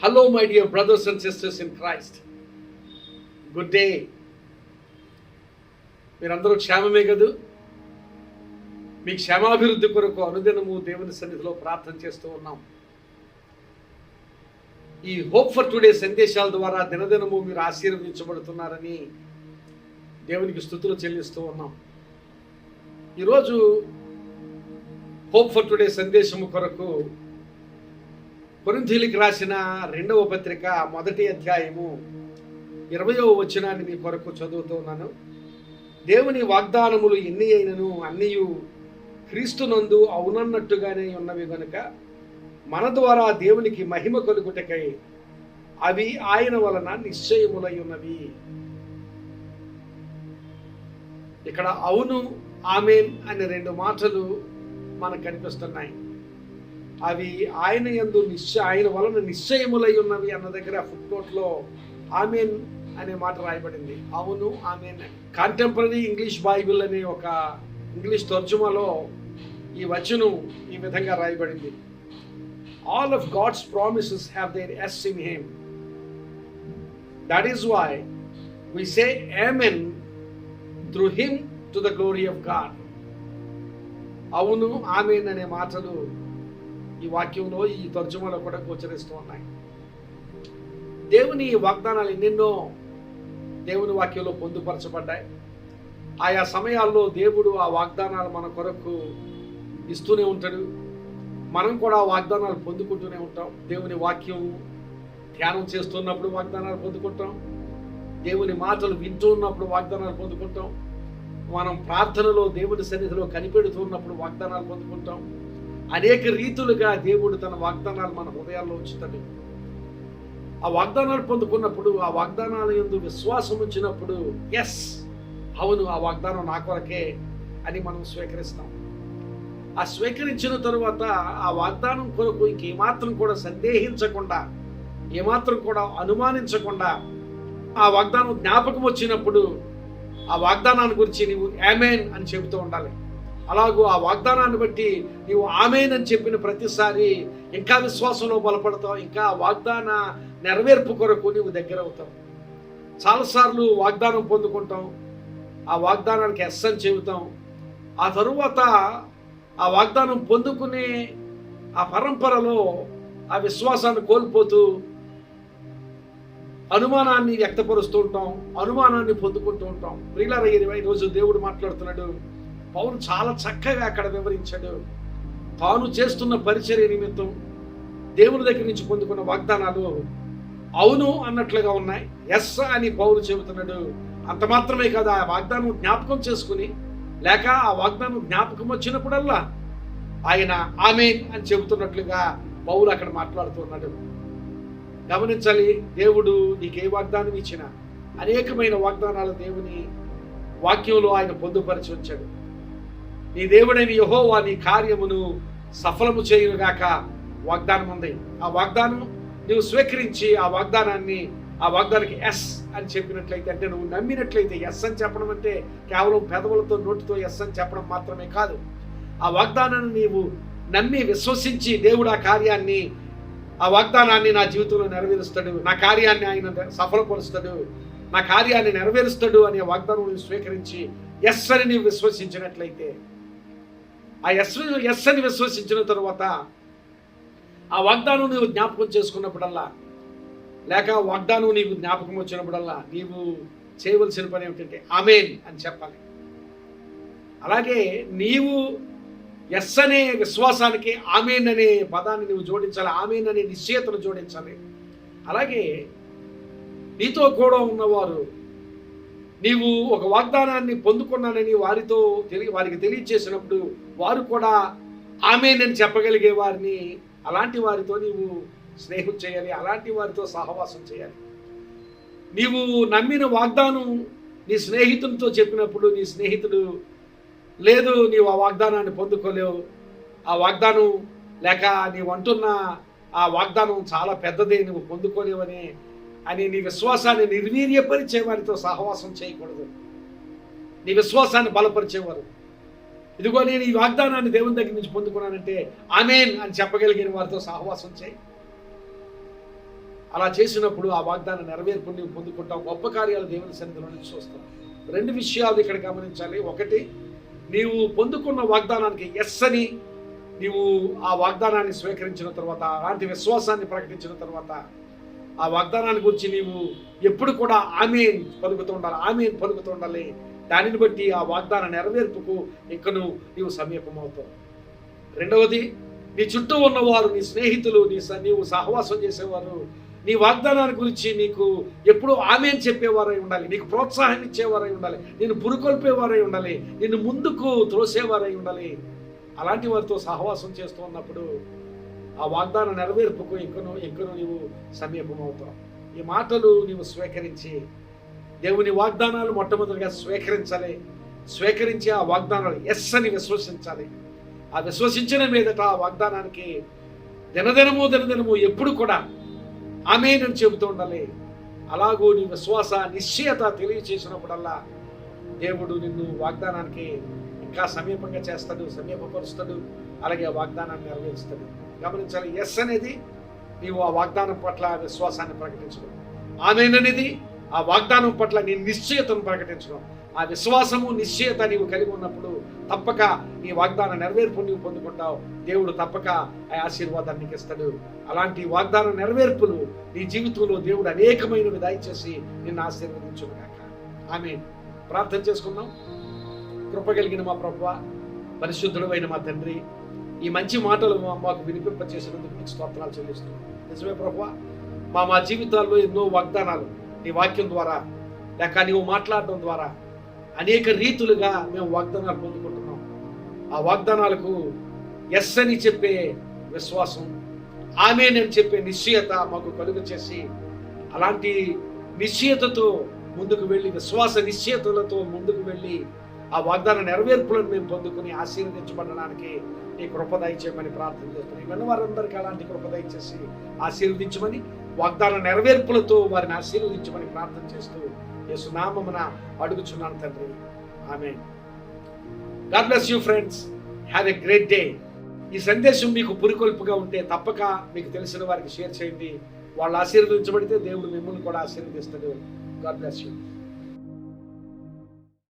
Hello, my dear brothers and sisters in Christ. Good day. మీరందరూ క్షేమమే కదూ? మీ క్షేమాభివృద్ధి కొరకు అనుదినము దేవుని సన్నిధిలో ప్రార్థన చేస్తూ ఉన్నాం. ఈ హోప్ ఫర్ టుడే సందేశాల ద్వారా దినదినము మీరు ఆశీర్వదించబడుతున్నారని దేవునికి స్తుతులు చెల్లిస్తూ ఉన్నాం. ఈరోజు హోప్ ఫర్ టుడే సందేశము కొరకు కొరింథీయులకు రాసిన 2వ పత్రిక 1వ అధ్యాయము 20వ వచనాన్ని మీ కొరకు చదువుతూ ఉన్నాను. దేవుని వాగ్దానములు ఎన్ని అయినను అన్నియు క్రీస్తునందు అవునన్నట్టుగానే ఉన్నవి గనుక మన ద్వారా దేవునికి మహిమ కలుగుటకై అవి ఆయన వలన నిశ్చయములై ఉన్నవి. ఇక్కడ అవును, ఆమేన్ అనే 2 మాటలు మనకు కనిపిస్తున్నాయి. అవి ఆయన యందు ఆయన వలన నిశ్చయములై ఉన్నవి అన్న దగ్గర ఫుట్ నోట్లో ఆమేన్ అనే మాట రాయబడింది. అవును, ఆమేన్. కాంటెంపరీ ఇంగ్లీష్ బైబిల్ అనే ఒక ఇంగ్లీష్ తర్జుమాలో ఈ వచనం ఈ విధంగా రాయబడింది. All of God's promises have their yes in him. That is why we say amen through him to the glory of God. అవును, ఆమేన్ అనే మాటలు ఈ వాక్యంలో ఈ తర్జుమాలో కూడా గోచరిస్తూ ఉన్నాయి. దేవుని వాగ్దానాలు ఎన్నెన్నో దేవుని వాక్యంలో పొందుపరచబడ్డాయి. ఆయా సమయాల్లో దేవుడు ఆ వాగ్దానాలు మన కొరకు ఇస్తూనే ఉంటాడు. మనం కూడా వాగ్దానాలు పొందుకుంటూనే ఉంటాం. దేవుని వాక్యం ధ్యానం చేస్తున్నప్పుడు వాగ్దానాలు పొందుకుంటాం. దేవుని మాటలు వింటూ ఉన్నప్పుడు వాగ్దానాలు పొందుకుంటాం. మనం ప్రార్థనలో దేవుని సన్నిధిలో కనిపెడుతున్నప్పుడు వాగ్దానాలు పొందుకుంటాం. అనేక రీతులుగా దేవుడు తన వాగ్దానాలు మన హృదయాల్లో ఉంచుతాడు. ఆ వాగ్దానాలు పొందుకున్నప్పుడు, ఆ వాగ్దానాల యందు విశ్వాసం ఉంచినప్పుడు ఎస్, అవును, ఆ వాగ్దానం నా కొరకే అని మనం స్వీకరిస్తాం. ఆ స్వీకరించిన తరువాత ఆ వాగ్దానం కొరకు ఇంకేమాత్రం కూడా సందేహించకుండా, ఏమాత్రం కూడా అనుమానించకుండా ఆ వాగ్దానం జ్ఞాపకం వచ్చినప్పుడు ఆ వాగ్దానాన్ని గురించి నీవు ఆమేన్ అని చెబుతూ ఉండాలి. అలాగూ ఆ వాగ్దానాన్ని బట్టి నీవు ఆమేన్ అని చెప్పిన ప్రతిసారి ఇంకా విశ్వాసంలో బలపడతావు. ఇంకా వాగ్దాన నెరవేర్పు కొరకు నీవు దగ్గర అవుతావు. చాలాసార్లు వాగ్దానం పొందుకుంటాం, ఆ వాగ్దానానికి ఎస్ అని చెబుతాం. ఆ తరువాత ఆ వాగ్దానం పొందుకునే ఆ పరంపరలో ఆ విశ్వాసాన్ని కోల్పోతూ అనుమానాన్ని వ్యక్తపరుస్తూ ఉంటాం, అనుమానాన్ని పొందుకుంటూ ఉంటాం. ప్రియులారా, ఈరోజు దేవుడు మాట్లాడుతున్నాడు. పౌలు చాలా చక్కగా అక్కడ వివరించాడు. తాను చేస్తున్న పరిచర్య నిమిత్తం దేవుని దగ్గర నుంచి పొందుకున్న వాగ్దానాలు అవును అన్నట్లుగా ఉన్నాయి. ఎస్ అని పౌలు చెబుతున్నాడు. అంత మాత్రమే కాదు, ఆ వాగ్దానం జ్ఞాపకం చేసుకుని, లేక ఆ వాగ్దానం జ్ఞాపకం వచ్చినప్పుడల్లా ఆయన ఆమేన్ అని చెబుతున్నట్లుగా పౌలు అక్కడ మాట్లాడుతున్నాడు. గమనించాలి, దేవుడు నీకు ఏ వాగ్దానం ఇచ్చినా అనేకమైన వాగ్దానాలు దేవుని వాక్యంలో ఆయన పొందుపరిచి ఉంచాడు. నీ దేవుడైన యెహోవా నీ కార్యమును సఫలము చేయుగాక వాగ్దానం ఉంది. ఆ వాగ్దానం నువ్వు స్వీకరించి ఆ వాగ్దానానికి ఎస్ అని చెప్పినట్లయితే, అంటే నువ్వు నమ్మినట్లయితే, ఎస్ అని చెప్పడం అంటే కేవలం పెదవులతో నోటితో ఎస్ అని చెప్పడం మాత్రమే కాదు. ఆ వాగ్దానాన్ని నీవు నమ్మి విశ్వసించి, దేవుడు ఆ వాగ్దానాన్ని నా జీవితంలో నెరవేరుస్తాడు, నా కార్యాన్ని ఆయన సఫలపరుస్తాడు, నా కార్యాన్ని నెరవేరుస్తాడు అనే వాగ్దానం నువ్వు స్వీకరించి ఎస్ అని నీవు విశ్వసించినట్లయితే, ఆ ఎస్ అని విశ్వసించిన తరువాత ఆ వాగ్దానం నీవు జ్ఞాపకం చేసుకున్నప్పుడల్లా, లేక వాగ్దానం నీకు జ్ఞాపకం వచ్చినప్పుడల్లా నీవు చేయవలసిన పని ఏమిటంటే ఆమేన్ అని చెప్పాలి. అలాగే నీవు ఎస్ అనే విశ్వాసానికి ఆమేన్ అనే పదాన్ని నువ్వు జోడించాలి, ఆమేన్ అనే నిశ్చయతను జోడించాలి. అలాగే నీతో కూడా ఉన్నవారు నీవు ఒక వాగ్దానాన్ని పొందుకున్నానని వారికి తెలియచేసినప్పుడు వారు కూడా ఆమేన్ అని చెప్పగలిగే వారిని, అలాంటి వారితో నీవు స్నేహం చేయాలి, అలాంటి వారితో సహవాసం చేయాలి. నీవు నమ్మిన వాగ్దానం నీ స్నేహితునితో చెప్పినప్పుడు నీ స్నేహితుడు లేదు, నీవు ఆ వాగ్దానాన్ని పొందుకోలేవు, ఆ వాగ్దానం లేక నీవు అంటున్న ఆ వాగ్దానం చాలా పెద్దదే, నువ్వు పొందుకోలేవని అని నీ విశ్వాసాన్ని నిర్వీర్యపరిచే వారితో సహవాసం చేయకూడదు. నీ విశ్వాసాన్ని బలపరిచేవారు, ఇదిగో నేను ఈ వాగ్దానాన్ని దేవుని దగ్గర నుంచి పొందుకున్నానంటే ఆమేన్ అని చెప్పగలిగిన వారితో సహవాసం చేయి. అలా చేసినప్పుడు ఆ వాగ్దాన నెరవేర్పుని నీవు పొందుకుంటావు. గొప్ప కార్యాలు దేవుని సన్నిధిలో నుంచి చూస్తావు. 2 విషయాలు ఇక్కడ గమనించాలి. ఒకటి, నీవు పొందుకున్న వాగ్దానానికి ఎస్ అని నీవు ఆ వాగ్దానాన్ని స్వీకరించిన తర్వాత, అలాంటి విశ్వాసాన్ని ప్రకటించిన తర్వాత, ఆ వాగ్దానాన్ని గురించి నీవు ఎప్పుడు కూడా ఆమేన్ పలుకుతూ ఉండాలి, ఆమేన్ పలుకుతూ ఉండాలి. దానిని బట్టి ఆ వాగ్దాన నెరవేర్పుకు ఇంకను నీవు సమీపమవుతావు. రెండవది, నీ చుట్టూ ఉన్నవారు, నీ స్నేహితులు, నీవు సహవాసం చేసేవారు నీ వాగ్దానాన్ని గురించి నీకు ఎప్పుడు ఆమేన్ చెప్పేవారై ఉండాలి, నీకు ప్రోత్సాహం ఇచ్చేవారై ఉండాలి, నిన్ను పురుకొల్పేవారై ఉండాలి, నిన్ను ముందుకు త్రోసేవారై ఉండాలి. అలాంటి వారితో సహవాసం చేస్తూ ఉన్నప్పుడు ఆ వాగ్దాన నెరవేర్పుకు ఇంకను నీవు సమీపమవుతావు. ఈ మాటలు నీవు స్వీకరించి దేవుని వాగ్దానాలు మొట్టమొదటిగా స్వీకరించి ఆ వాగ్దానాలు ఎస్ అని విశ్వసించాలి. ఆ విశ్వసించిన మీదట ఆ వాగ్దానానికి దినదినము ఎప్పుడు కూడా ఆమేన్ అని చెబుతూ ఉండాలి. అలాగూ నీ విశ్వాస నిశ్చయత తెలియచేసినప్పుడల్లా దేవుడు నిన్ను వాగ్దానానికి ఇంకా సమీపంగా చేస్తాడు, సమీపపరుస్తాడు. అలాగే ఆ వాగ్దానాన్ని నెరవేరుస్తాడు. గమనించాలి, ఎస్ అనేది నీవు ఆ వాగ్దానం పట్ల విశ్వాసాన్ని ప్రకటించడం, ఆమేన్ అనేది ఆ వాగ్దానం పట్ల నీ నిశ్చయతను ప్రకటించడం. ఆ విశ్వాసము నిశ్చయత నీవు కలిగి ఉన్నప్పుడు తప్పక నీ వాగ్దాన నెరవేర్పు నీవు పొందుకుంటావు. దేవుడు తప్పక ఆ ఆశీర్వాదాన్ని నీకు ఇస్తాడు. అలాంటి వాగ్దాన నెరవేర్పులు నీ జీవితంలో దేవుడు అనేకమైనవి దయచేసి నిన్ను ఆశీర్వదించుగాక. ఆమేన్. ప్రార్థన చేసుకుందాం. కృప కలిగిన మా ప్రభువా, పరిశుద్ధుడైన మా తండ్రి, ఈ మంచి మాటలు మాకు వినిపింపచేసినందుకు నీకు స్తోత్రాలు చెల్లిస్తున్నాం. నిజమే ప్రభువా, మా జీవితాల్లో ఎన్నో వాగ్దానాలు నీ వాక్యం ద్వారా లేక నీవు మాట్లాడడం ద్వారా అనేక రీతులుగా మేము వాగ్దానాలు పొందుకుంటున్నాం. ఆ వాగ్దానాలకు ఎస్ అని చెప్పే విశ్వాసం, ఆమేన్ అని చెప్పే నిశ్చయత మాకు కలుగ చేసి అలాంటి నిశ్చయతతో ముందుకు వెళ్ళి, విశ్వాస నిశ్చయతలతో ముందుకు వెళ్ళి ఆ వాగ్దాన నెరవేర్పులను మేము పొందుకుని ఆశీర్వదించబడడానికి నీ కృప దయచేయమని ప్రార్థన చేస్తున్నాం. ఇవన్నీ వారందరికీ అలాంటి కృప దయచేసి ఆశీర్వదించమని, వాగ్దాన నెరవేర్పులతో వారిని ఆశీర్వదించమని ప్రార్థన చేస్తూ యేసు నామమున అడుగుచున్నాను తండ్రి. Amen. God bless you friends. Have a great day. ఈ సందేశం మీకు పురికొల్పుగా ఉంటే తప్పక మీకు తెలిసిన వారికి షేర్ చేయండి. వాళ్ళు ఆశీర్వదించబడితే దేవుడు మిమ్మల్ని కూడా ఆశీర్వదిస్తాడు. God bless you.